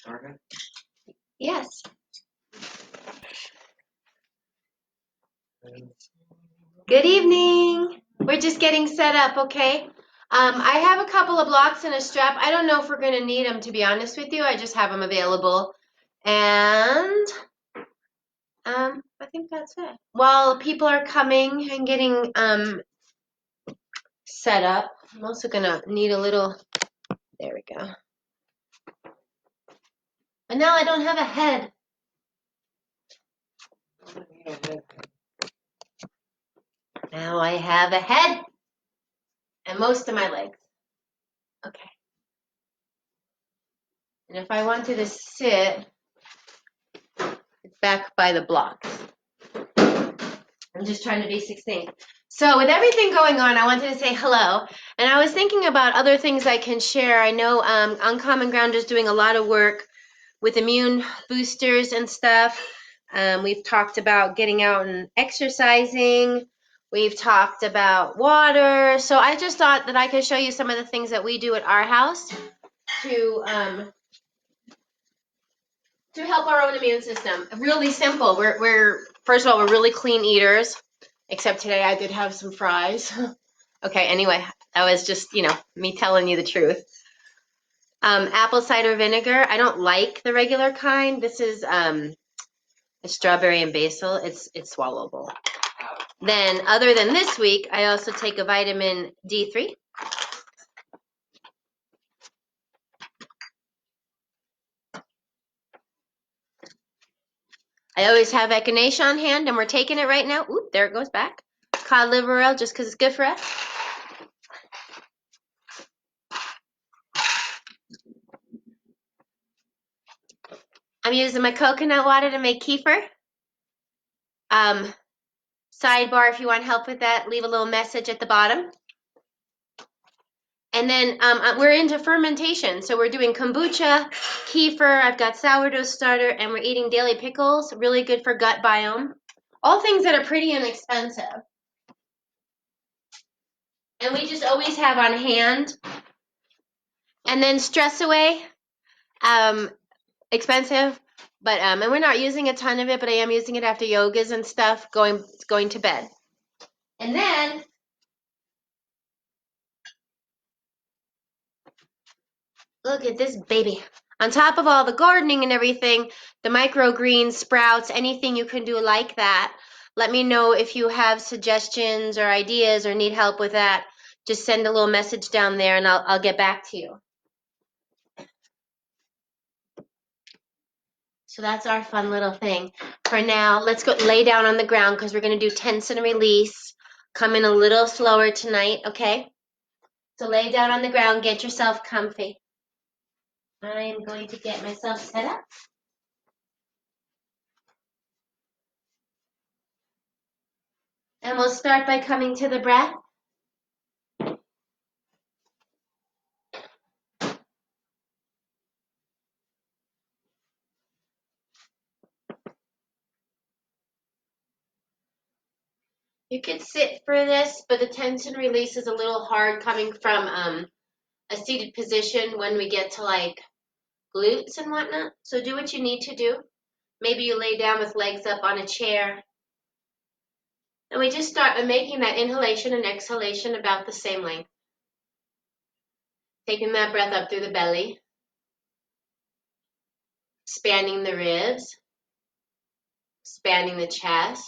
started? Yes. Good evening. We're just getting set up, okay? I have a couple of blocks and a strap. I don't know if we're going to need them, to be honest with you. I just have them available. And I think that's it. While people are coming and getting set up, I'm also going to need a little, there we go. And now I don't have a head. Now I have a head and most of my legs. Okay. And if I wanted to sit, it's back by the blocks. I'm just trying to be succinct. So with everything going on, I wanted to say hello. And I was thinking about other things I can share. I know Uncommon Ground is doing a lot of work with immune boosters and stuff. We've talked about getting out and exercising. We've talked about water. So I just thought that I could show you some of the things that we do at our house to help our own immune system. Really simple. We're first of all, we're really clean eaters. Except today I did have some fries. Okay, anyway, that was just, me telling you the truth. Apple cider vinegar. I don't like the regular kind. This is a strawberry and basil. It's swallowable. Then other than this week, I also take a vitamin D3. I always have echinacea on hand, and we're taking it right now. Oop, there it goes back. Cod liver oil, just because it's good for us. I'm using my coconut water to make kefir. Sidebar, if you want help with that, leave a little message at the bottom. And then we're into fermentation. So we're doing kombucha, kefir, I've got sourdough starter, and we're eating daily pickles, really good for gut biome. All things that are pretty inexpensive. And we just always have on hand. And then Stress Away, expensive, but and we're not using a ton of it, but I am using it after yogas and stuff, going to bed. And then look at this baby. On top of all the gardening and everything, the microgreens, sprouts, anything you can do like that. Let me know if you have suggestions or ideas or need help with that. Just send a little message down there and I'll get back to you. So that's our fun little thing. For now, let's go lay down on the ground because we're going to do tense and release. Come in a little slower tonight, okay? So lay down on the ground, get yourself comfy. I am going to get myself set up. And we'll start by coming to the breath. You could sit for this, but the tension release is a little hard coming from a seated position when we get to like glutes and whatnot. So do what you need to do. Maybe you lay down with legs up on a chair. And we just start by making that inhalation and exhalation about the same length. Taking that breath up through the belly. Expanding the ribs. Expanding the chest.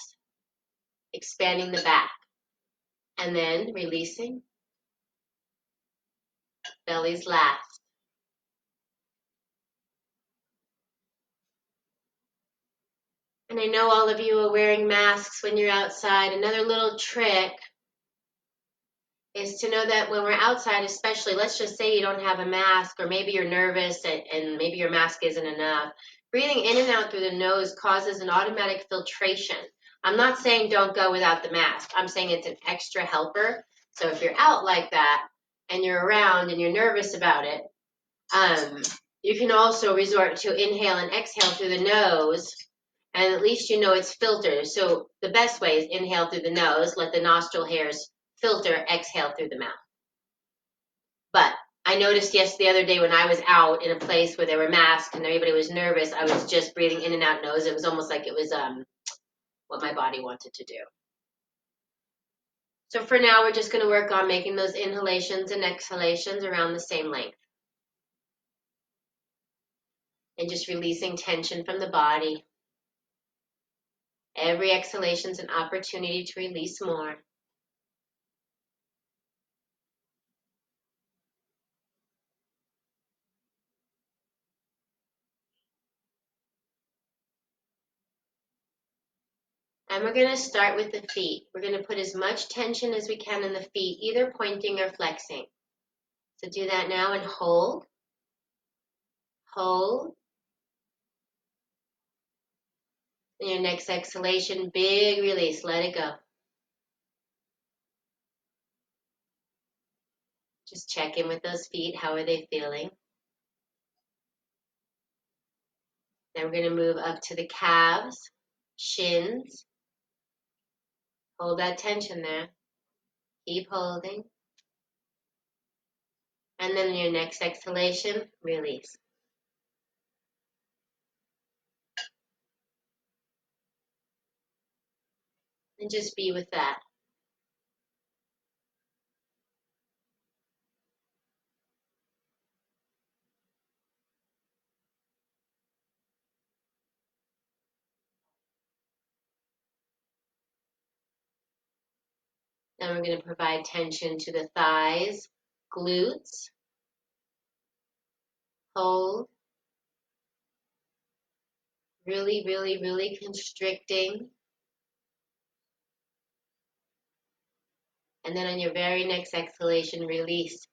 Expanding the back. And then releasing. Belly's last. And I know all of you are wearing masks when you're outside. Another little trick is to know that when we're outside, especially, let's just say you don't have a mask or maybe you're nervous and maybe your mask isn't enough. Breathing in and out through the nose causes an automatic filtration. I'm not saying don't go without the mask. I'm saying it's an extra helper. So if you're out like that and you're around and you're nervous about it, you can also resort to inhale and exhale through the nose. And at least you know it's filtered. So the best way is inhale through the nose, let the nostril hairs filter, exhale through the mouth. But I noticed the other day when I was out in a place where there were masks and everybody was nervous, I was just breathing in and out nose. It was almost like it was what my body wanted to do. So for now, we're just going to work on making those inhalations and exhalations around the same length. And just releasing tension from the body. Every exhalation is an opportunity to release more. And we're going to start with the feet. We're going to put as much tension as we can in the feet, either pointing or flexing. So do that now and hold. Hold. And your next exhalation, big release. Let it go. Just check in with those feet. How are they feeling? Then we're going to move up to the calves, shins. Hold that tension there. Keep holding. And then in your next exhalation, release. And just be with that. Then we're going to provide tension to the thighs, glutes. Hold. Really, really, really constricting. And then on your very next exhalation, release.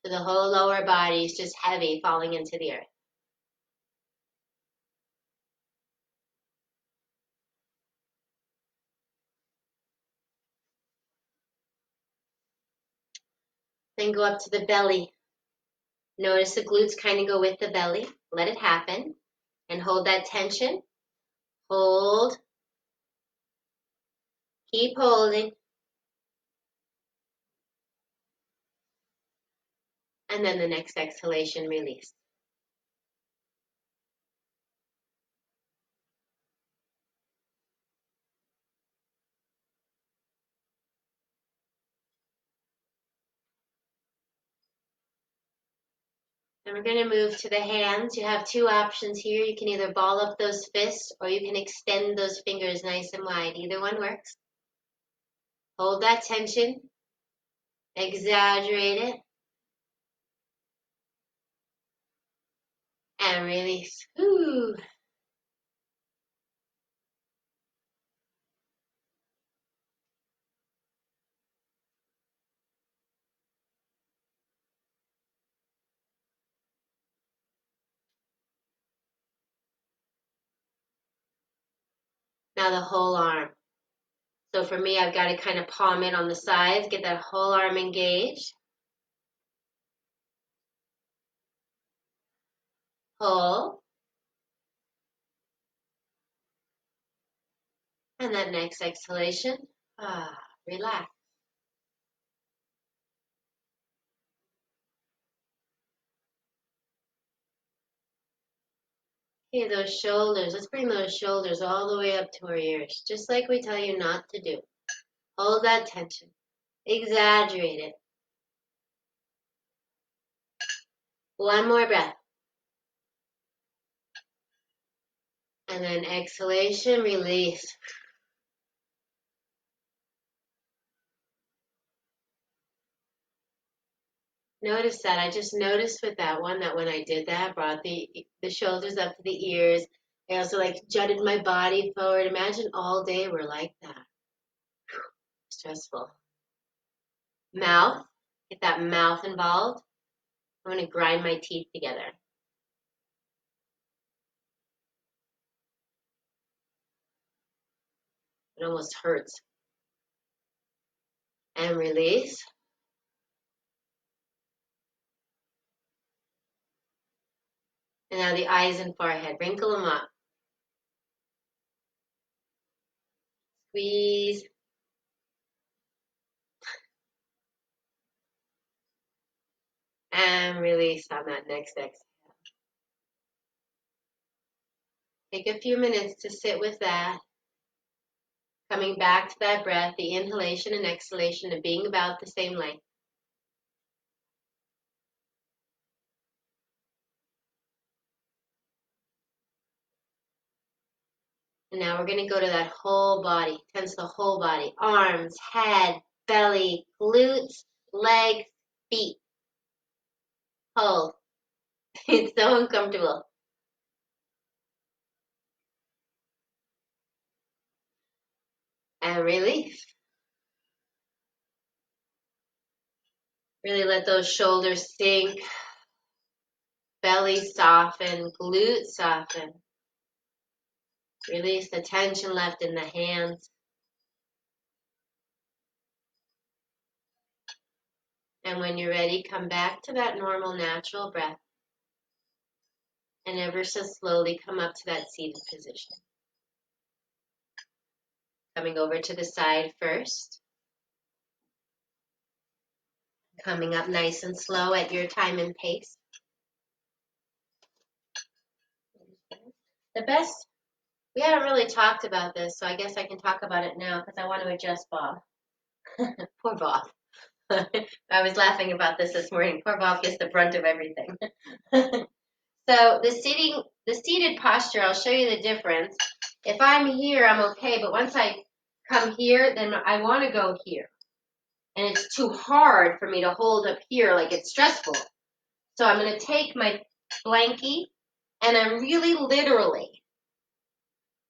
So the whole lower body is just heavy, falling into the earth. Then go up to the belly. Notice the glutes kind of go with the belly. Let it happen. And hold that tension. Hold. Keep holding. And then the next exhalation, release. And we're going to move to the hands. You have two options here. You can either ball up those fists or you can extend those fingers nice and wide. Either one works. Hold that tension. Exaggerate it. And release. Whew. Now the whole arm. So for me, I've got to kind of palm it on the sides, get that whole arm engaged. Pull. And that next exhalation, relax. Okay, those shoulders, let's bring those shoulders all the way up to our ears, just like we tell you not to do. Hold that tension. Exaggerate it. One more breath. And then exhalation, release. Notice that. I just noticed with that one that when I did that, brought the shoulders up to the ears. I also like jutted my body forward. Imagine all day we're like that. Stressful. Mouth. Get that mouth involved. I'm going to grind my teeth together. It almost hurts. And release. And now the eyes and forehead. Wrinkle them up. Squeeze. And And release on that next exhale. Take a few minutes to sit with that. Coming back to that breath, the inhalation and exhalation of being about the same length. And now we're going to go to that whole body. Tense the whole body. Arms, head, belly, glutes, legs, feet. Hold. It's so uncomfortable. And release. Really let those shoulders sink. Belly soften. Glutes soften. Release the tension left in the hands. And when you're ready, come back to that normal, natural breath. And ever so slowly come up to that seated position. Coming over to the side first. Coming up nice and slow at your time and pace. The best, we haven't really talked about this, so I guess I can talk about it now because I want to adjust Bob. Poor Bob. I was laughing about this morning. Poor Bob gets the brunt of everything. So the seated posture, I'll show you the difference. If I'm here, I'm okay, but once I come here, then I want to go here. And it's too hard for me to hold up here, like it's stressful. So I'm going to take my blankie, and I'm really literally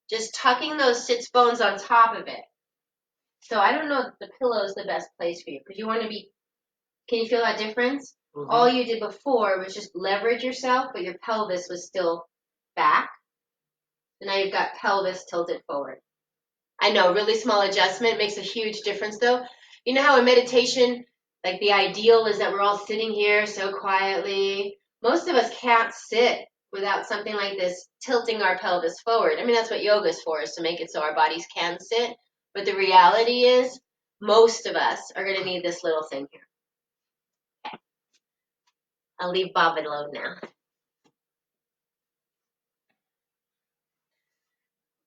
just tucking those sits bones on top of it. So I don't know if the pillow is the best place for you, because you want to be, can you feel that difference? Mm-hmm. All you did before was just leverage yourself, but your pelvis was still back. So now you've got pelvis tilted forward. I know, really small adjustment makes a huge difference though. You know how in meditation, like the ideal is that we're all sitting here so quietly. Most of us can't sit without something like this tilting our pelvis forward. I mean, that's what yoga is for, is to make it so our bodies can sit. But the reality is, most of us are going to need this little thing here. Okay. I'll leave Bob alone now.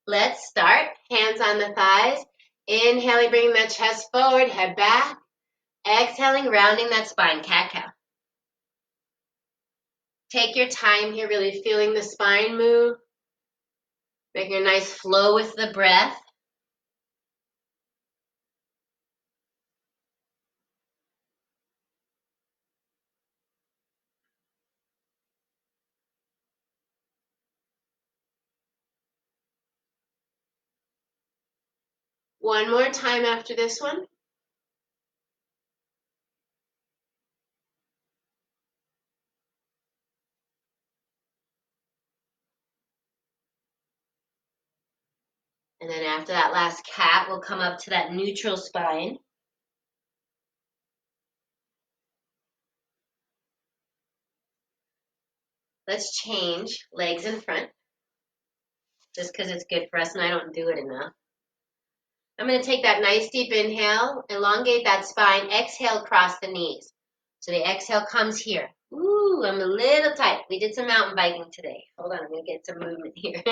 Let's start. Hands on the thighs. Inhaling, bringing that chest forward, head back. Exhaling, rounding that spine, cat-cow. Take your time here, really feeling the spine move. Making a nice flow with the breath. One more time after this one. And then after that last cat, we'll come up to that neutral spine. Let's change legs in front, just because it's good for us and I don't do it enough. I'm going to take that nice deep inhale, elongate that spine, exhale, cross the knees. So the exhale comes here. Ooh, I'm a little tight. We did some mountain biking today. Hold on, I'm going to get some movement here.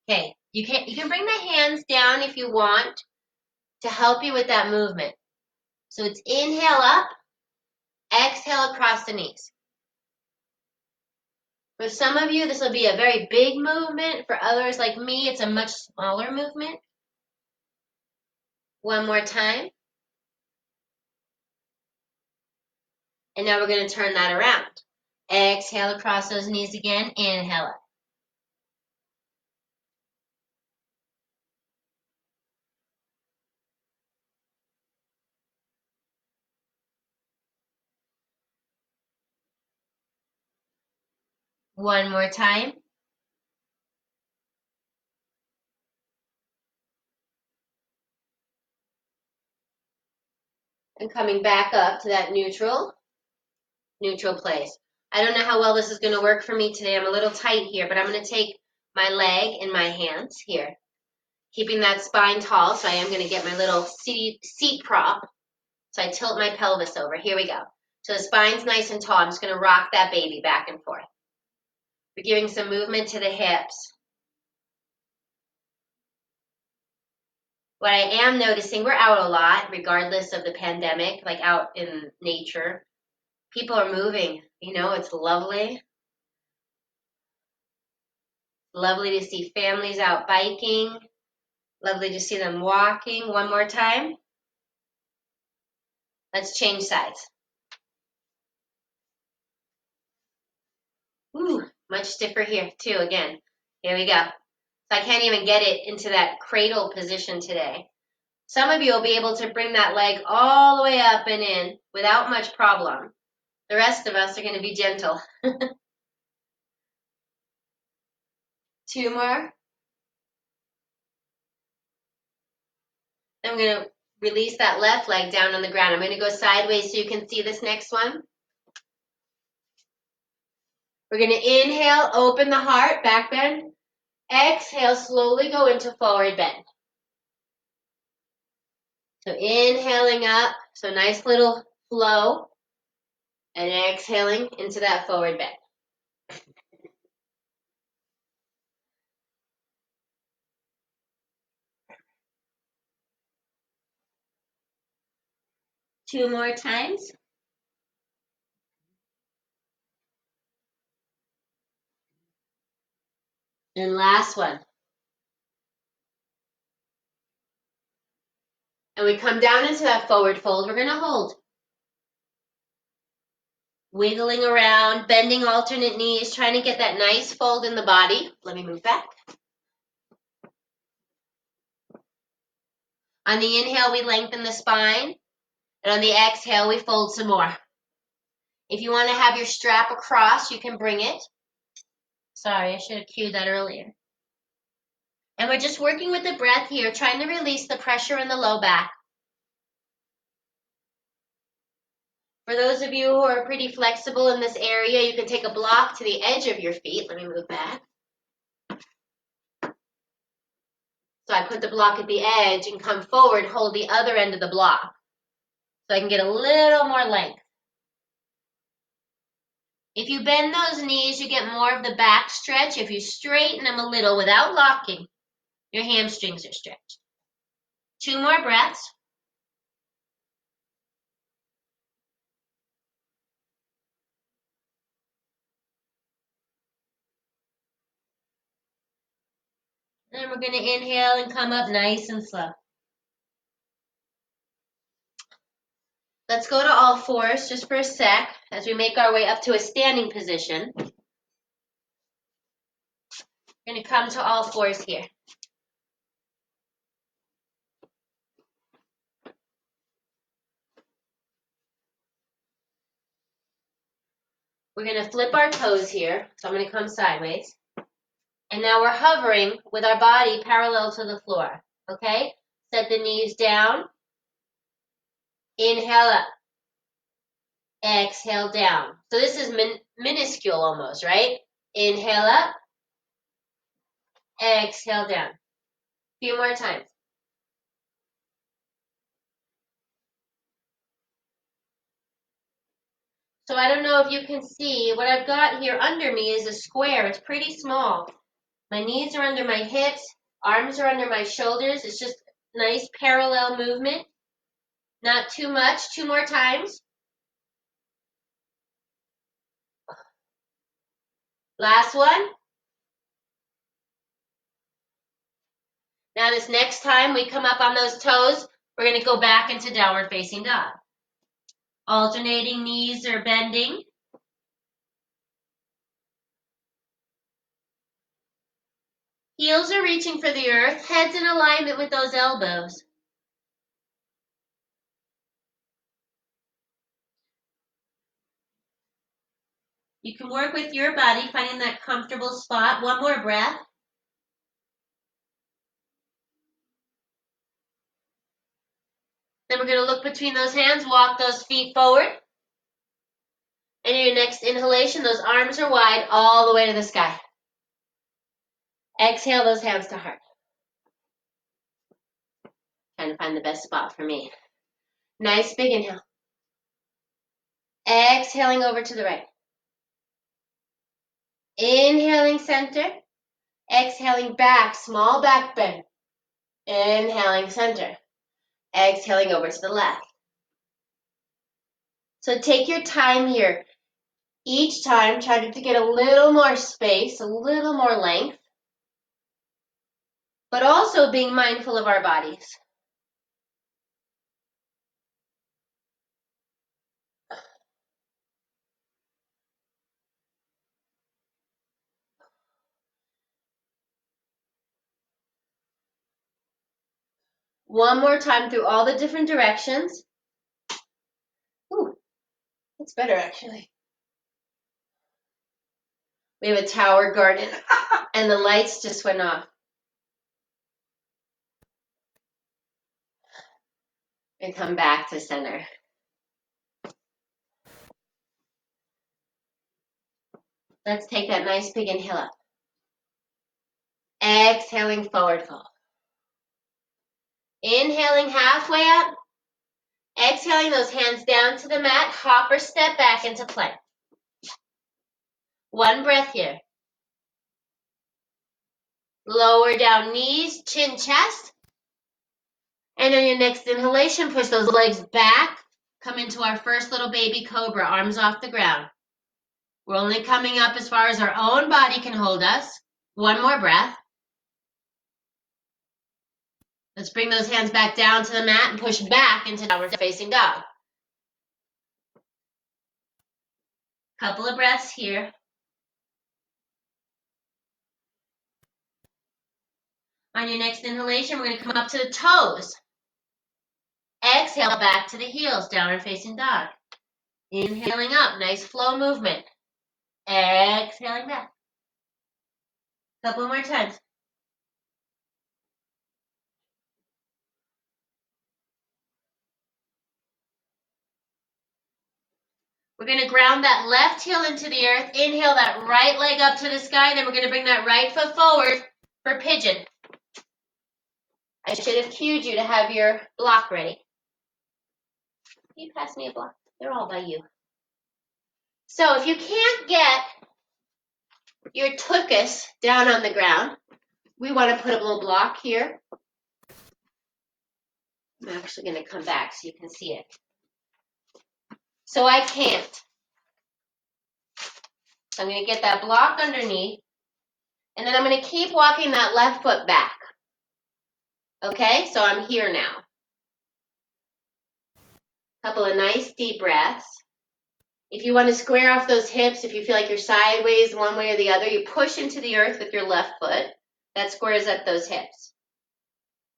Okay, you can bring the hands down if you want to help you with that movement. So it's inhale up, exhale across the knees. For some of you, this will be a very big movement. For others like me, it's a much smaller movement. One more time. And now we're going to turn that around. Exhale across those knees again. Inhale up. One more time. And coming back up to that neutral place. I don't know how well this is going to work for me today. I'm a little tight here, but I'm going to take my leg in my hands here, keeping that spine tall. So I am going to get my little seat prop. So I tilt my pelvis over. Here we go. So the spine's nice and tall. I'm just going to rock that baby back and forth. We're giving some movement to the hips. What I am noticing, we're out a lot, regardless of the pandemic, like out in nature. People are moving. You know, it's lovely. Lovely to see families out biking. Lovely to see them walking. One more time. Let's change sides. Ooh, much stiffer here too, again. Here we go. So I can't even get it into that cradle position today. Some of you will be able to bring that leg all the way up and in without much problem. The rest of us are going to be gentle. 2 more. I'm going to release that left leg down on the ground. I'm going to go sideways so you can see this next one. We're going to inhale, open the heart, back bend. Exhale, slowly go into forward bend. So inhaling up, so nice little flow, and exhaling into that forward bend. Two more times. And last one. And we come down into that forward fold. We're going to hold. Wiggling around, bending alternate knees, trying to get that nice fold in the body. Let me move back. On the inhale, we lengthen the spine. And on the exhale, we fold some more. If you want to have your strap across, you can bring it. Sorry, I should have cued that earlier. And we're just working with the breath here, trying to release the pressure in the low back. For those of you who are pretty flexible in this area, you can take a block to the edge of your feet. Let me move back. So I put the block at the edge and come forward, hold the other end of the block. So I can get a little more length. If you bend those knees, you get more of the back stretch. If you straighten them a little without locking, your hamstrings are stretched. 2 more breaths. And we're going to inhale and come up nice and slow. Let's go to all fours just for a sec as we make our way up to a standing position. We're going to come to all fours here. We're going to flip our toes here. So I'm going to come sideways. And now we're hovering with our body parallel to the floor. Okay? Set the knees down. Inhale up. Exhale down. So this is minuscule almost, right? Inhale up. Exhale down. A few more times. So I don't know if you can see, what I've got here under me is a square. It's pretty small. My knees are under my hips. Arms are under my shoulders. It's just nice parallel movement. Not too much. 2 more times. Last one. Now this next time we come up on those toes, we're going to go back into downward facing dog. Alternating knees are bending. Heels are reaching for the earth. Head's in alignment with those elbows. You can work with your body, finding that comfortable spot. 1 more breath. Then we're going to look between those hands, walk those feet forward. And in your next inhalation, those arms are wide all the way to the sky. Exhale those hands to heart. Trying to find the best spot for me. Nice big inhale. Exhaling over to the right. Inhaling center. Exhaling back, small back bend. Inhaling center. Exhaling over to the left. So take your time here. Each time, try to get a little more space, a little more length, but also being mindful of our bodies. One more time through all the different directions. Ooh, that's better actually. We have a tower garden and the lights just went off. And come back to center. Let's take that nice big inhale up. Exhaling forward fold. Inhaling halfway up. Exhaling those hands down to the mat. Hop or step back into plank. One breath here. Lower down knees, chin, chest. And on your next inhalation, push those legs back. Come into our first little baby cobra, arms off the ground. We're only coming up as far as our own body can hold us. One more breath. Let's bring those hands back down to the mat and push back into downward facing dog. Couple of breaths here. On your next inhalation, we're going to come up to the toes. Exhale back to the heels, downward facing dog. Inhaling up, nice flow movement. Exhaling back. Couple more times. We're going to ground that left heel into the earth. Inhale that right leg up to the sky. Then we're going to bring that right foot forward for pigeon. I should have cued you to have your block ready. Can you pass me a block? They're all by you. So if you can't get your tuchus down on the ground, we want to put a little block here. I'm actually going to come back so you can see it. So I can't. I'm going to get that block underneath, and then I'm going to keep walking that left foot back. Okay, so I'm here now. Couple of nice deep breaths. If you want to square off those hips, if you feel like you're sideways one way or the other, you push into the earth with your left foot. That squares up those hips.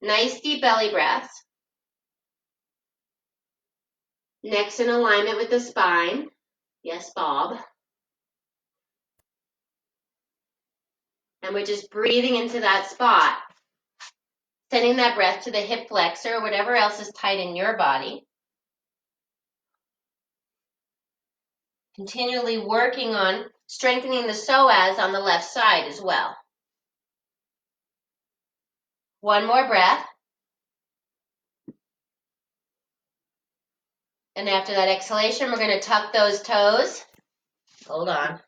Nice deep belly breaths. Neck's in alignment with the spine. Yes, Bob. And we're just breathing into that spot. Sending that breath to the hip flexor or whatever else is tight in your body. Continually working on strengthening the psoas on the left side as well. One more breath. And after that exhalation, we're going to tuck those toes. Hold on.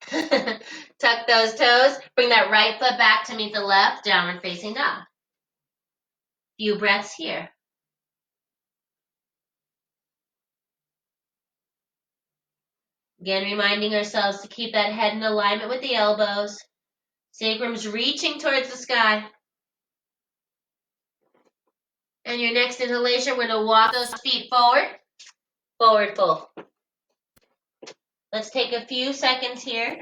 Tuck those toes. Bring that right foot back to meet the left, downward facing dog. Few breaths here. Again, reminding ourselves to keep that head in alignment with the elbows. Sacrum's reaching towards the sky. And your next inhalation, we're going to walk those feet forward. Forward fold. Let's take a few seconds here.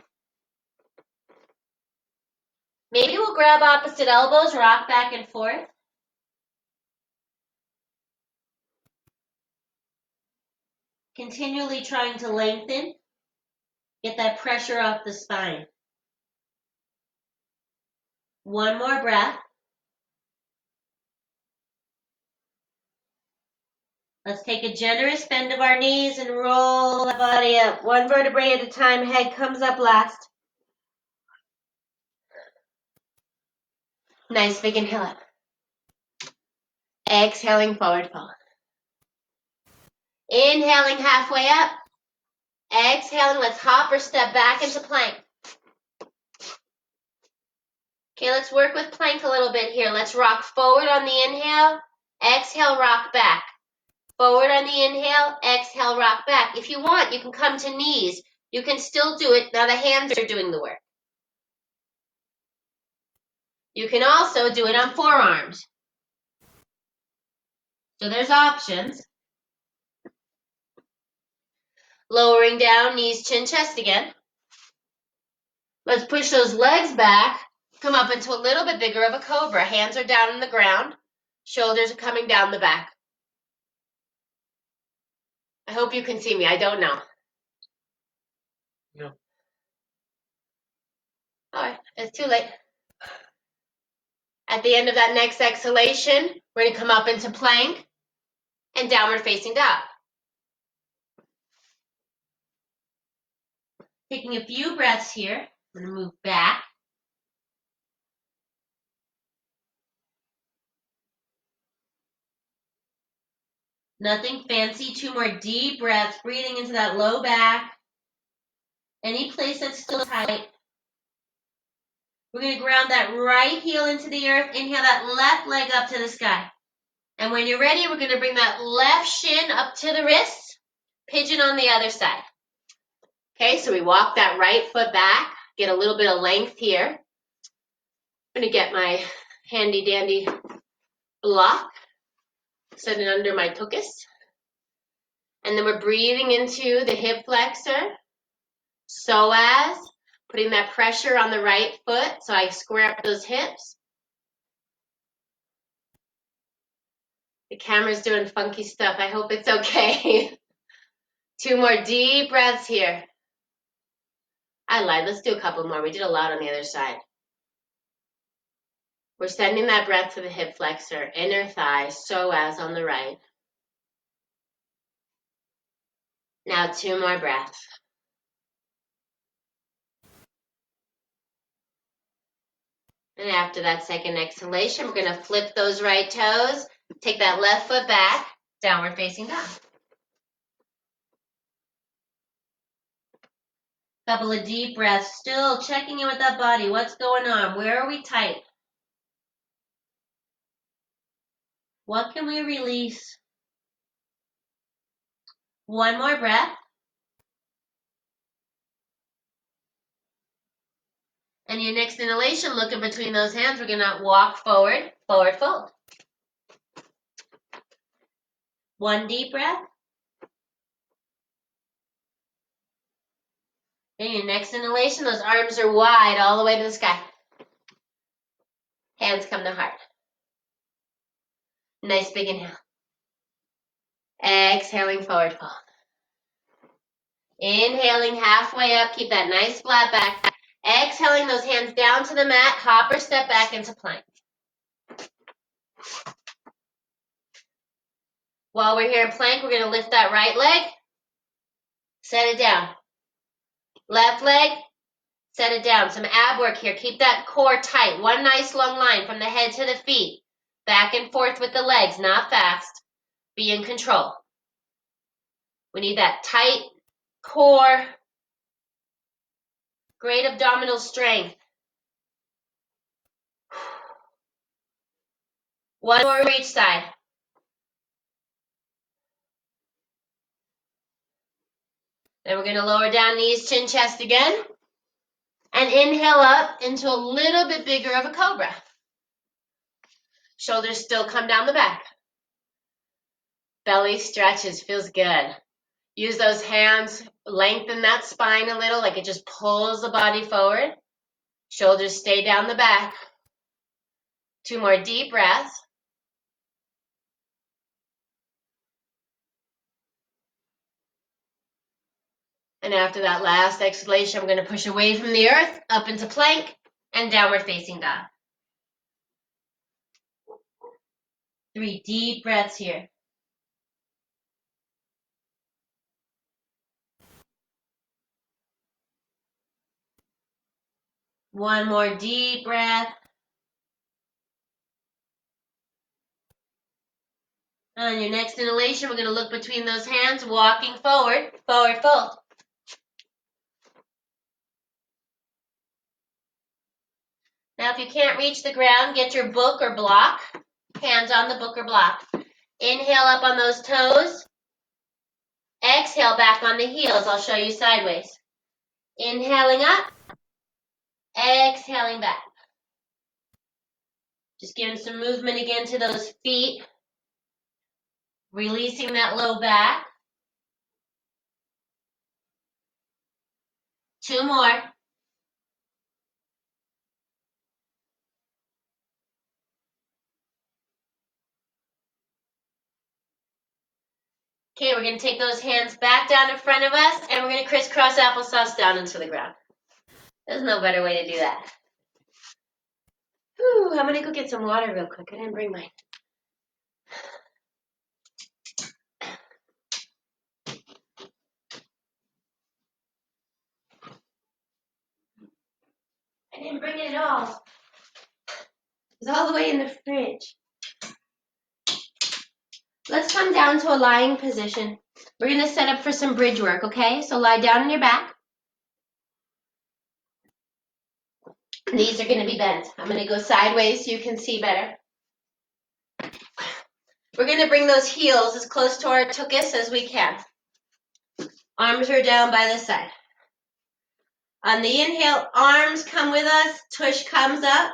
Maybe we'll grab opposite elbows, rock back and forth. Continually trying to lengthen. Get that pressure off the spine. One more breath. Let's take a generous bend of our knees and roll the body up. One vertebrae at a time. Head comes up last. Nice big inhale up. Exhaling forward fold. Inhaling halfway up. Exhaling, let's hop or step back into plank. Okay, let's work with plank a little bit here. Let's rock forward on the inhale. Exhale, rock back. Forward on the inhale. Exhale, rock back. If you want, you can come to knees. You can still do it. Now the hands are doing the work. You can also do it on forearms. So there's options. Lowering down, knees, chin, chest again. Let's push those legs back. Come up into a little bit bigger of a cobra. Hands are down on the ground. Shoulders are coming down the back. I hope you can see me. I don't know. No. All right, it's too late. At the end of that next exhalation, we're going to come up into plank and downward facing dog. Taking a few breaths here. I'm going to move back. Nothing fancy. 2 more deep breaths, breathing into that low back. Any place that's still tight. We're going to ground that right heel into the earth. Inhale that left leg up to the sky. And when you're ready, we're going to bring that left shin up to the wrist. Pigeon on the other side. Okay, so we walk that right foot back. Get a little bit of length here. I'm going to get my handy dandy block. Set it under my tuchus. And then we're breathing into the hip flexor. Psoas. Putting that pressure on the right foot so I square up those hips. The camera's doing funky stuff. I hope it's okay. 2 more deep breaths here. I lied. Let's do a couple more. We did a lot on the other side. We're sending that breath to the hip flexor, inner thigh, psoas on the right. Now 2 more breaths. And after that second exhalation, we're going to flip those right toes. Take that left foot back, downward facing dog. Couple of deep breaths, still checking in with that body. What's going on? Where are we tight? What can we release? 1 more breath. And your next inhalation, look in between those hands. We're going to walk forward, forward fold. 1 deep breath. And your next inhalation, those arms are wide all the way to the sky. Hands come to heart. Nice big inhale. Exhaling, forward fold. Inhaling halfway up, keep that nice flat back. Exhaling those hands down to the mat, hop or step back into plank. While we're here in plank, we're going to lift that right leg, set it down. Left leg, set it down. Some ab work here. Keep that core tight. 1 nice long line from the head to the feet. Back and forth with the legs, not fast. Be in control. We need that tight core, great abdominal strength. 1 more each side. Then we're going to lower down knees, chin, chest again. And inhale up into a little bit bigger of a cobra. Shoulders still come down the back. Belly stretches, feels good. Use those hands, lengthen that spine a little, like it just pulls the body forward. Shoulders stay down the back. 2 more deep breaths. And after that last exhalation, I'm going to push away from the earth, up into plank, and downward facing dog. 3 deep breaths here. One more deep breath. On your next inhalation, we're going to look between those hands, walking forward, forward fold. Now, if you can't reach the ground, get your book or block. Hands on the book or block. Inhale up on those toes. Exhale back on the heels. I'll show you sideways. Inhaling up. Exhaling back. Just giving some movement again to those feet. Releasing that low back. 2 more. Okay, we're going to take those hands back down in front of us, and we're going to crisscross applesauce down into the ground. There's no better way to do that. Whew, I'm going to go get some water real quick. I didn't bring mine. I didn't bring it at all. It's all the way in the fridge. Let's come down to a lying position. We're going to set up for some bridge work, okay? So lie down on your back. Knees are going to be bent. I'm going to go sideways so you can see better. We're going to bring those heels as close to our tuchus as we can. Arms are down by the side. On the inhale, arms come with us. Tush comes up.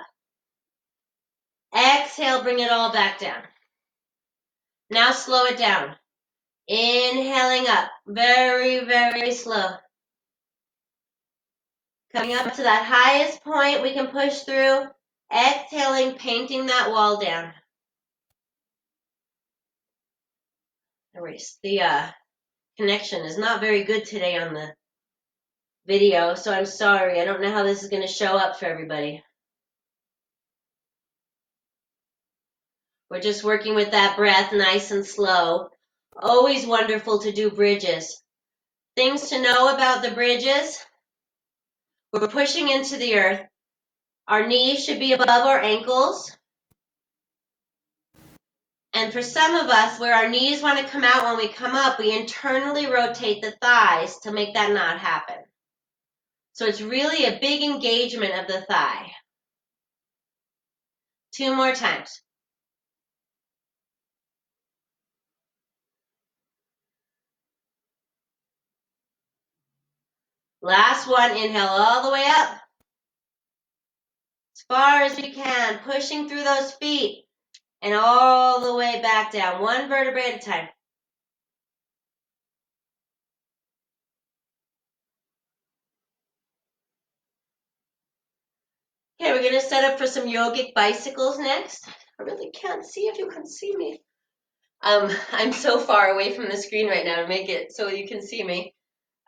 Exhale, bring it all back down. Now slow it down. Inhaling up. Very, very slow. Coming up to that highest point we can push through. Exhaling, painting that wall down. Erase. The connection is not very good today on the video, so I'm sorry. I don't know how this is going to show up for everybody. We're just working with that breath nice and slow. Always wonderful to do bridges. Things to know about the bridges. We're pushing into the earth. Our knees should be above our ankles. And for some of us, where our knees want to come out when we come up, we internally rotate the thighs to make that not happen. So it's really a big engagement of the thigh. 2 more times. Last one, inhale all the way up. As far as you can, pushing through those feet and all the way back down, 1 vertebrae at a time. Okay, we're going to set up for some yogic bicycles next. I really can't see if you can see me. I'm so far away from the screen right now to make it so you can see me.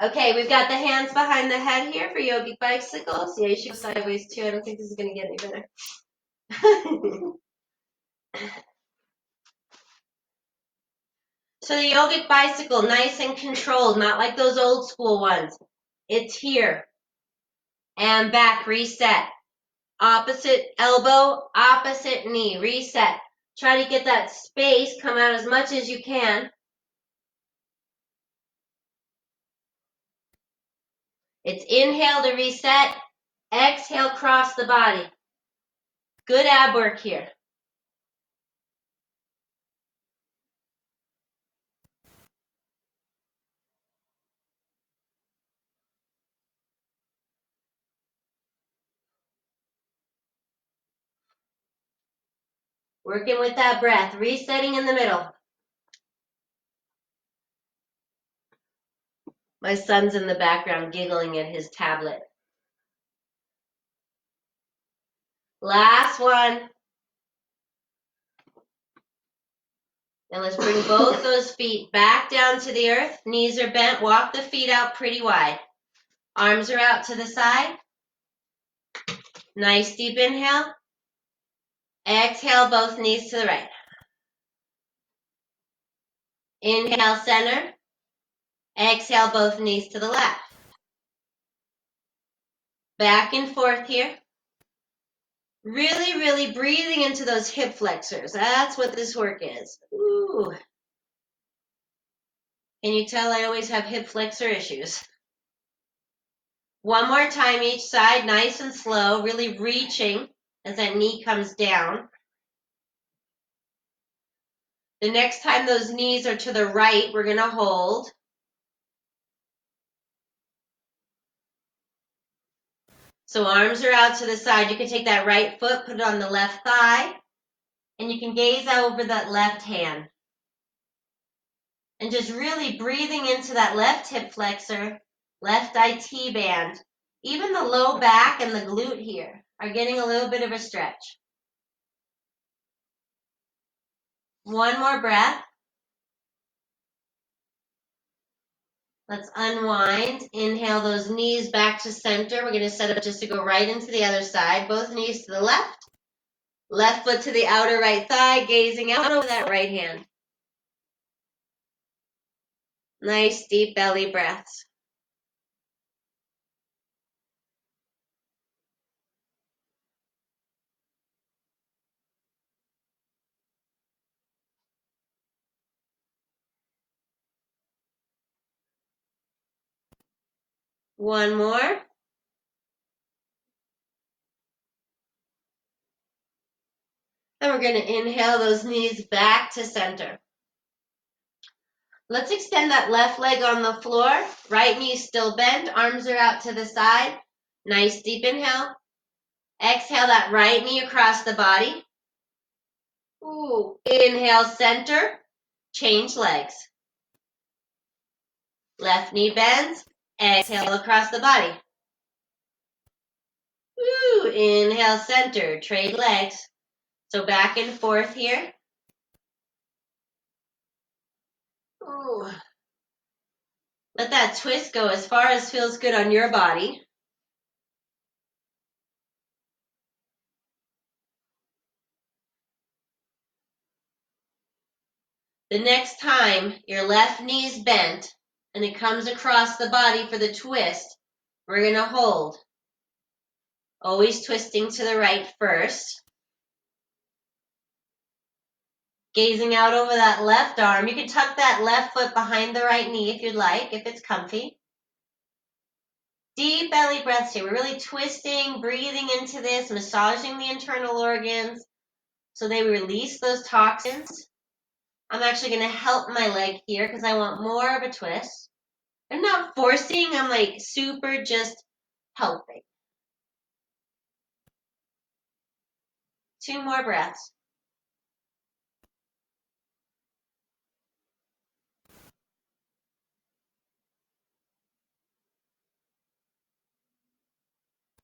Okay, we've got the hands behind the head here for yogic bicycles. Yeah, you should go sideways too. I don't think this is going to get any better. So the yogic bicycle, nice and controlled, not like those old school ones. It's here. And back, reset. Opposite elbow, opposite knee, reset. Try to get that space, come out as much as you can. It's inhale to reset, exhale, cross the body. Good ab work here. Working with that breath, resetting in the middle. My son's in the background giggling at his tablet. Last one. And let's bring both those feet back down to the earth. Knees are bent. Walk the feet out pretty wide. Arms are out to the side. Nice deep inhale. Exhale, both knees to the right. Inhale, center. Exhale, both knees to the left. Back and forth here. Really, really breathing into those hip flexors. That's what this work is. Ooh. Can you tell I always have hip flexor issues? 1 more time each side, nice and slow, really reaching. as that knee comes down. The next time those knees are to the right, we're going to hold. So arms are out to the side. You can take that right foot, put it on the left thigh, and you can gaze over that left hand. And just really breathing into that left hip flexor, left IT band. Even the low back and the glute here are getting a little bit of a stretch. One more breath. Let's unwind. Inhale those knees back to center. We're going to set up just to go right into the other side. Both knees to the left. Left foot to the outer right thigh, gazing out over that right hand. Nice deep belly breaths. One more. And we're going to inhale those knees back to center. Let's extend that left leg on the floor. Right knee still bent. Arms are out to the side. Nice deep inhale. Exhale that right knee across the body. Ooh. Inhale center. Change legs. Left knee bends. Exhale across the body. Ooh. Inhale center. Trade legs. So back and forth here. Ooh. Let that twist go as far as feels good on your body. The next time your left knee is bent and it comes across the body for the twist, we're going to hold. Always twisting to the right first. Gazing out over that left arm. You can tuck that left foot behind the right knee if you'd like, if it's comfy. Deep belly breaths here. We're really twisting, breathing into this, massaging the internal organs so they release those toxins. I'm actually going to help my leg here because I want more of a twist. I'm not forcing, I'm like super just helping. 2 more breaths.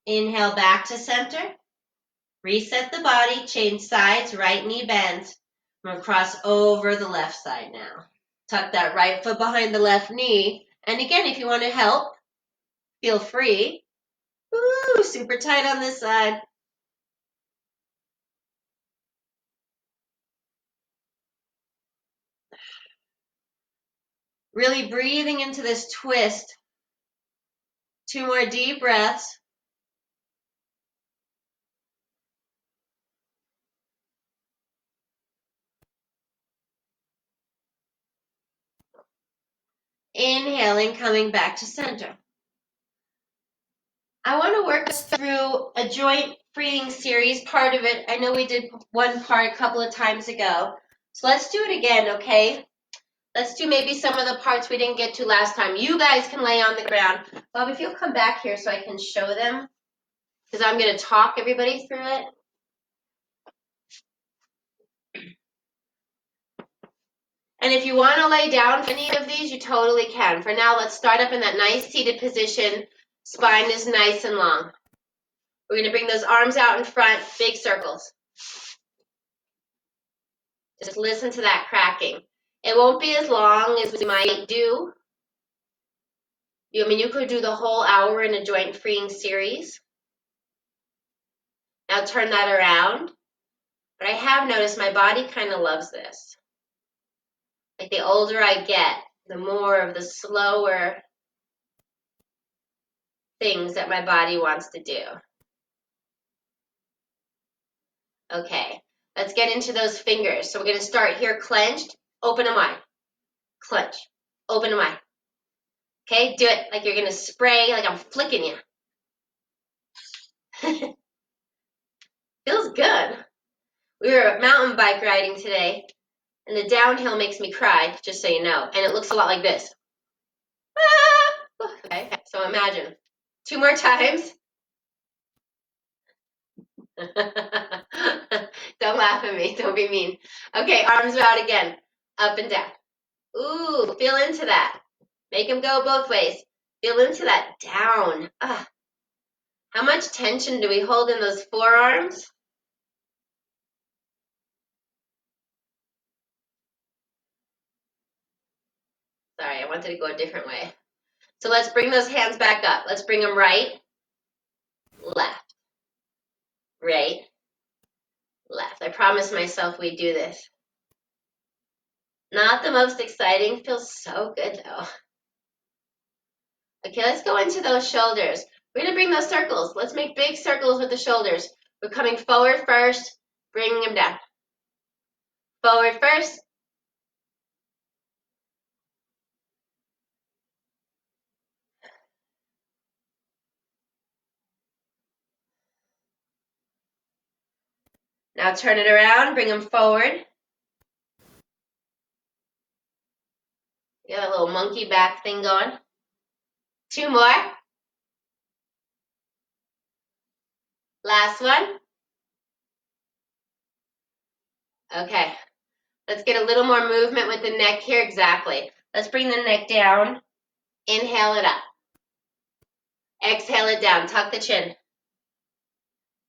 Inhale back to center. Reset the body, change sides, right knee bends. I'm going to cross over the left side now. Tuck that right foot behind the left knee. And again, if you want to help, feel free. Ooh, super tight on this side. Really breathing into this twist. 2 more deep breaths. Inhaling, coming back to center. I want to work us through a joint freeing series, part of it. I know we did one part a couple of times ago. So let's do it again, okay? Let's do maybe some of the parts we didn't get to last time. You guys can lay on the ground. Bob, if you'll come back here so I can show them, because I'm going to talk everybody through it. And if you want to lay down for any of these, you totally can. For now, let's start up in that nice seated position. Spine is nice and long. We're going to bring those arms out in front, big circles. Just listen to that cracking. It won't be as long as we might do. You could do the whole hour in a joint freeing series. Now turn that around. But I have noticed my body kind of loves this. Like the older I get, the more of the slower things that my body wants to do. Okay, let's get into those fingers. So we're going to start here clenched, open them wide. Clench, open them wide. Okay, do it like you're going to spray, like I'm flicking you. Feel good. We were mountain bike riding today, and the downhill makes me cry, just so you know. And it looks a lot like this. Ah! Okay, so imagine. 2 more times. Don't laugh at me. Don't be mean. Okay, arms out again. Up and down. Ooh, feel into that. Make them go both ways. Feel into that. Down. Ah. How much tension do we hold in those forearms? Sorry, I wanted to go a different way. So let's bring those hands back up. Let's bring them right, left, right, left. I promised myself we'd do this. Not the most exciting. Feels so good though. Okay, let's go into those shoulders. We're going to bring those circles. Let's make big circles with the shoulders. We're coming forward first, bringing them down. Forward first. Now turn it around, bring them forward. You got a little monkey back thing going. 2 more. Last one. Okay. Let's get a little more movement with the neck here. Exactly. Let's bring the neck down. Inhale it up. Exhale it down. Tuck the chin.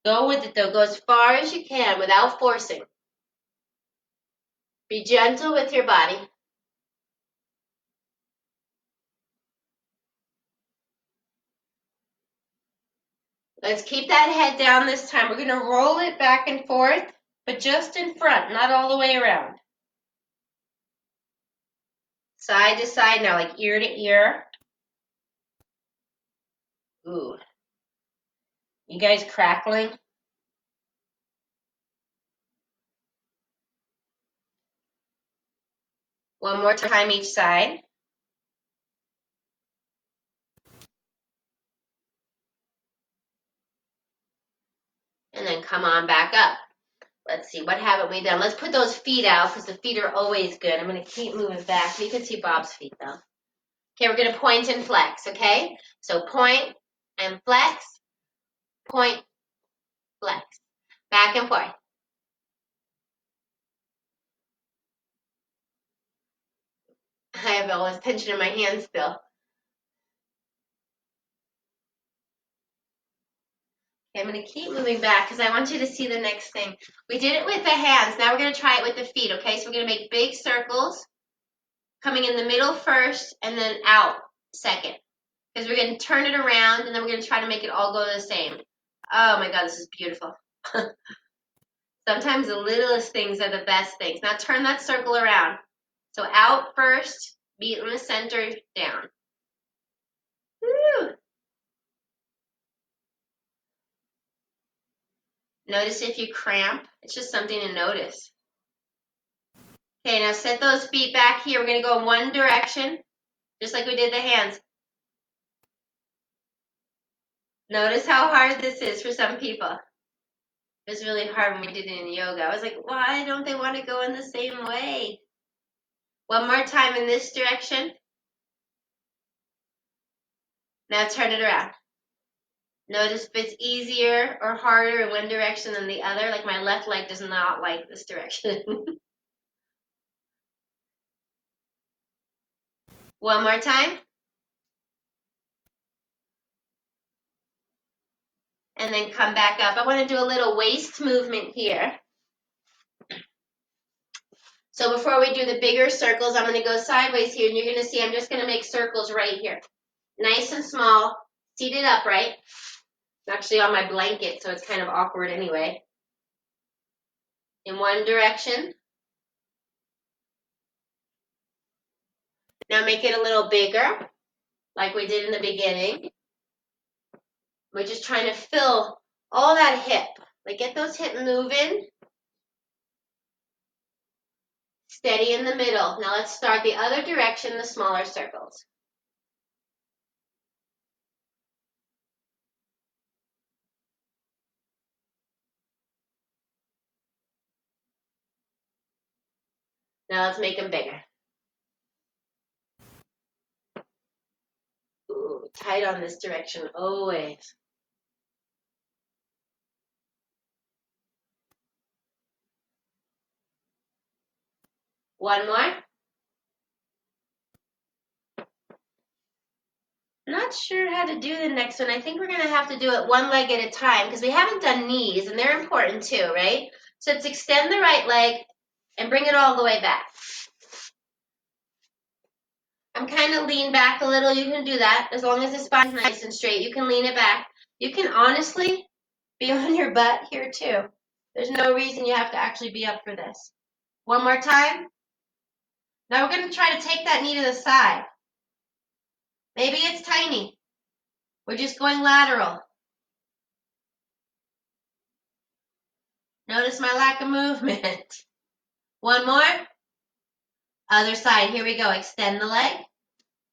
Go with it though. Go as far as you can without forcing. Be gentle with your body. Let's keep that head down this time. We're going to roll it back and forth, but just in front, not all the way around. Side to side now, like ear to ear. Ooh. You guys crackling? One more time each side. And then come on back up. Let's see, what haven't we done? Let's put those feet out because the feet are always good. I'm going to keep moving back. You can see Bob's feet though. Okay, we're going to point and flex, okay? So point and flex, point, flex. Back and forth. I have all this tension in my hands still. Okay, I'm going to keep moving back because I want you to see the next thing. We did it with the hands. Now we're going to try it with the feet, okay? So we're going to make big circles, coming in the middle first and then out second. Because we're going to turn it around and then we're going to try to make it all go the same. Oh my God, this is beautiful. Sometimes the littlest things are the best things. Now turn that circle around. So out first, be in the center, down. Woo. Notice if you cramp. It's just something to notice. Okay, now set those feet back here. We're going to go in one direction, just like we did the hands. Notice how hard this is for some people. It was really hard when we did it in yoga. I was like, why don't they want to go in the same way? One more time in this direction. Now turn it around. Notice if it's easier or harder in one direction than the other. Like my left leg does not like this direction. One more time. And then come back up. I want to do a little waist movement here. So before we do the bigger circles, I'm going to go sideways here, and you're going to see I'm just going to make circles right here. Nice and small, seated upright. I'm actually on my blanket, so it's kind of awkward anyway. In one direction. Now make it a little bigger, like we did in the beginning. We're just trying to fill all that hip. Like get those hips moving. Steady in the middle. Now let's start the other direction, the smaller circles. Now let's make them bigger. Ooh, tight on this direction, always. One more. Not sure how to do the next one. I think we're going to have to do it one leg at a time because we haven't done knees, and they're important too, right? So let's extend the right leg and bring it all the way back. I'm kind of lean back a little. You can do that as long as the spine's nice and straight. You can lean it back. You can honestly be on your butt here too. There's no reason you have to actually be up for this. One more time. Now we're going to try to take that knee to the side. Maybe it's tiny. We're just going lateral. Notice my lack of movement. One more. Other side. Here we go. Extend the leg.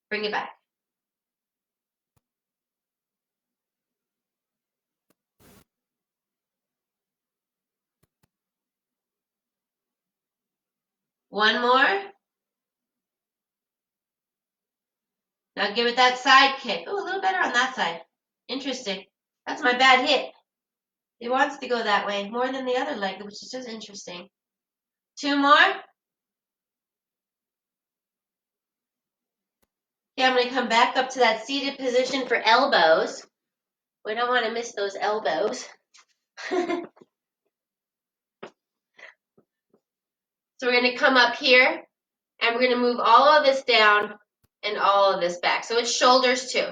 Bring it back. One more. Now give it that side kick. Oh, a little better on that side. Interesting. That's my bad hip. It wants to go that way more than the other leg, which is just interesting. Two more. Okay, I'm going to come back up to that seated position for elbows. We don't want to miss those elbows. So we're going to come up here, and we're going to move all of this down and all of this back. So it's shoulders too.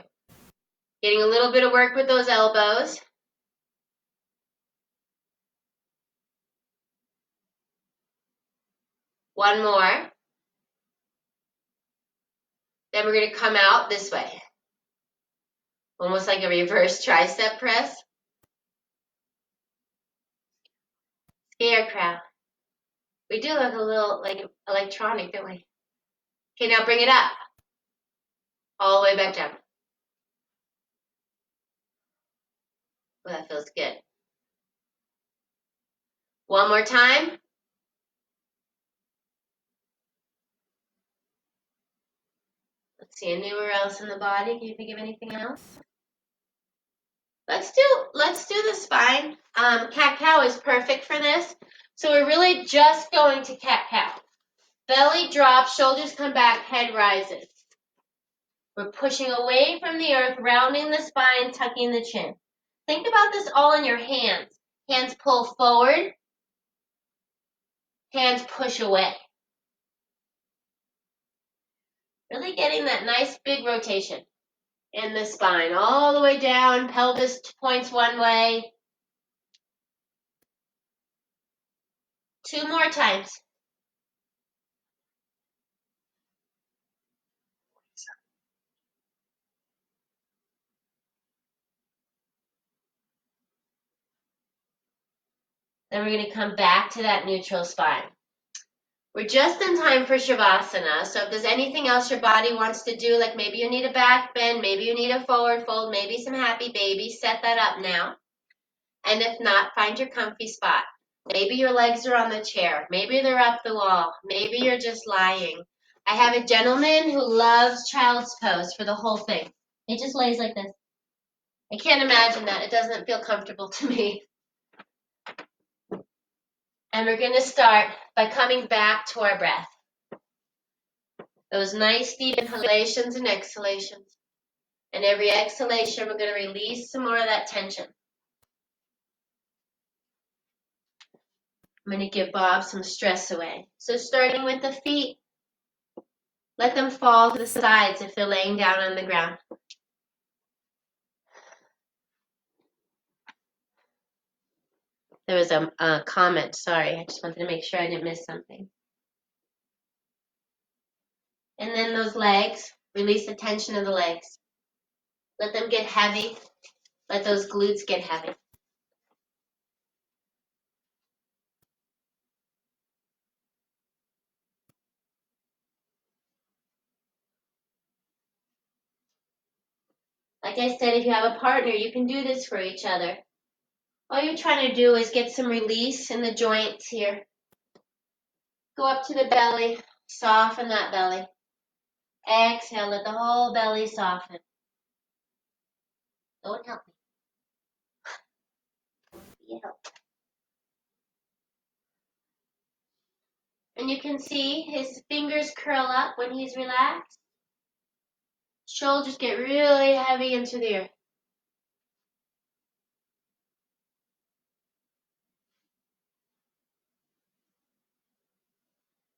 Getting a little bit of work with those elbows. One more. Then we're going to come out this way. Almost like a reverse tricep press. Scarecrow. We do look a little like electronic, don't we? Okay, now bring it up. All the way back down. Oh, that feels good. One more time. Let's see, anywhere else in the body? Can you think of anything else? Let's do the spine. Cat-cow is perfect for this. So we're really just going to cat-cow. Belly drops, shoulders come back, head rises. We're pushing away from the earth, rounding the spine, tucking the chin. Think about this all in your hands. Hands pull forward. Hands push away. Really getting that nice big rotation in the spine. All the way down, pelvis points one way. Two more times. Then we're going to come back to that neutral spine. We're just in time for Shavasana, so if there's anything else your body wants to do, like maybe you need a back bend, maybe you need a forward fold, maybe some happy baby, set that up now. And if not, find your comfy spot. Maybe your legs are on the chair, maybe they're up the wall, maybe you're just lying. I have a gentleman who loves child's pose for the whole thing. He just lays like this. I can't imagine that. It doesn't feel comfortable to me. And we're going to start by coming back to our breath. Those nice deep inhalations and exhalations. And every exhalation, we're going to release some more of that tension. I'm going to give Bob some stress away. So starting with the feet, let them fall to the sides if they're laying down on the ground. There was a comment, sorry. I just wanted to make sure I didn't miss something. And then those legs, release the tension of the legs. Let them get heavy. Let those glutes get heavy. Like I said, if you have a partner, you can do this for each other. All you're trying to do is get some release in the joints here. Go up to the belly. Soften that belly. Exhale, let the whole belly soften. Don't help me. Be a help. And you can see his fingers curl up when he's relaxed. Shoulders get really heavy into the earth.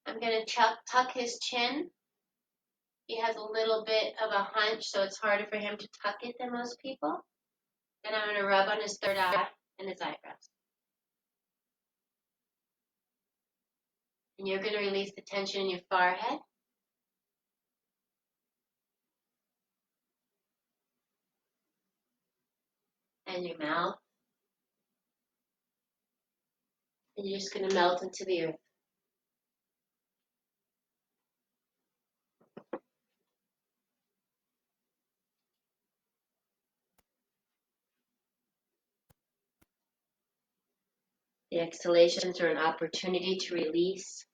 I'm going to tuck his chin. He has a little bit of a hunch, so it's harder for him to tuck it than most people. And I'm going to rub on his third eye and his eyebrows. And you're going to release the tension in your forehead. And your mouth. And you're just going to melt into the earth. The exhalations are an opportunity to release.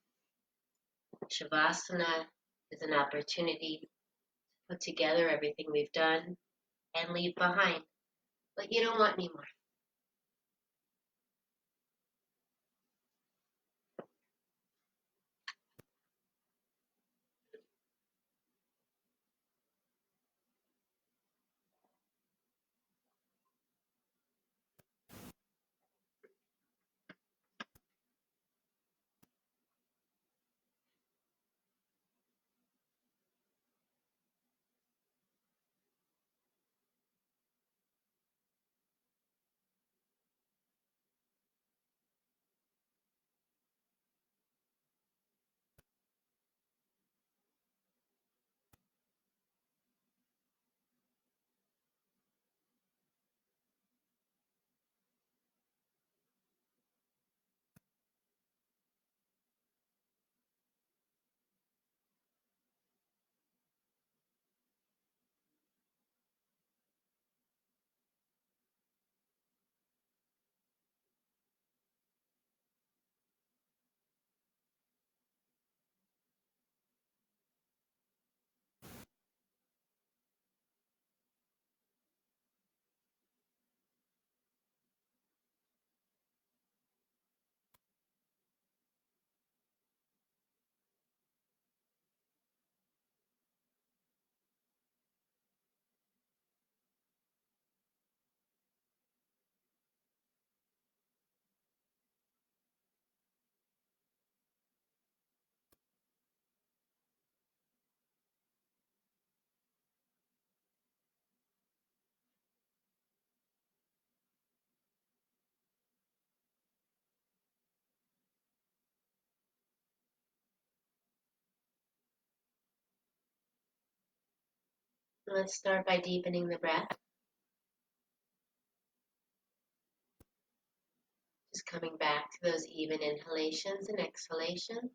Shavasana is an opportunity to put together everything we've done and leave behind what you don't want anymore. Let's start by deepening the breath. Just coming back to those even inhalations and exhalations.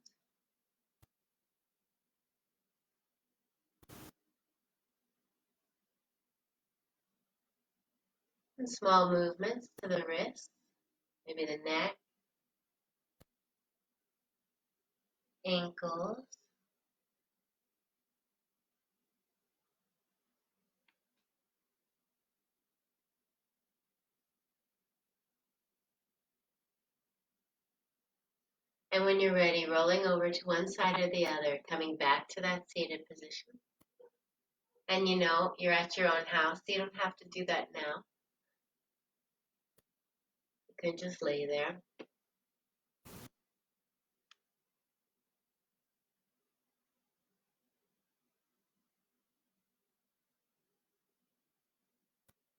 And small movements to the wrists, maybe the neck, ankles. And when you're ready, rolling over to one side or the other, coming back to that seated position. And you know, you're at your own house, so you don't have to do that now. You can just lay there.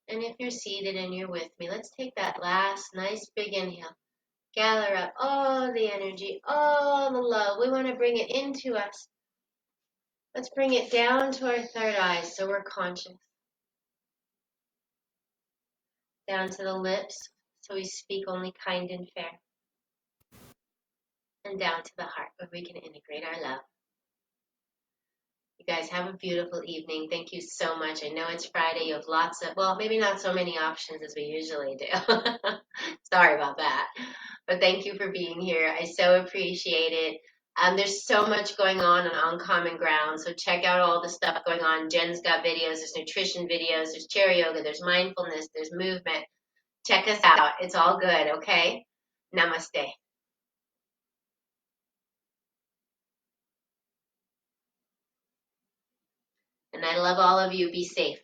And if you're seated and you're with me, let's take that last nice big inhale. Gather up all the energy, all the love. We want to bring it into us. Let's bring it down to our third eye so we're conscious. Down to the lips so we speak only kind and fair. And down to the heart where we can integrate our love. You guys have a beautiful evening. Thank you so much. I know it's Friday. You have lots of, well, maybe not so many options as we usually do. Sorry about that. But thank you for being here. I so appreciate it. There's so much going on Uncommon Ground, so check out all the stuff going on. Jen's got videos, there's nutrition videos, there's chair yoga, there's mindfulness, there's movement. Check us out. It's all good, okay? Namaste. And I love all of you. Be safe.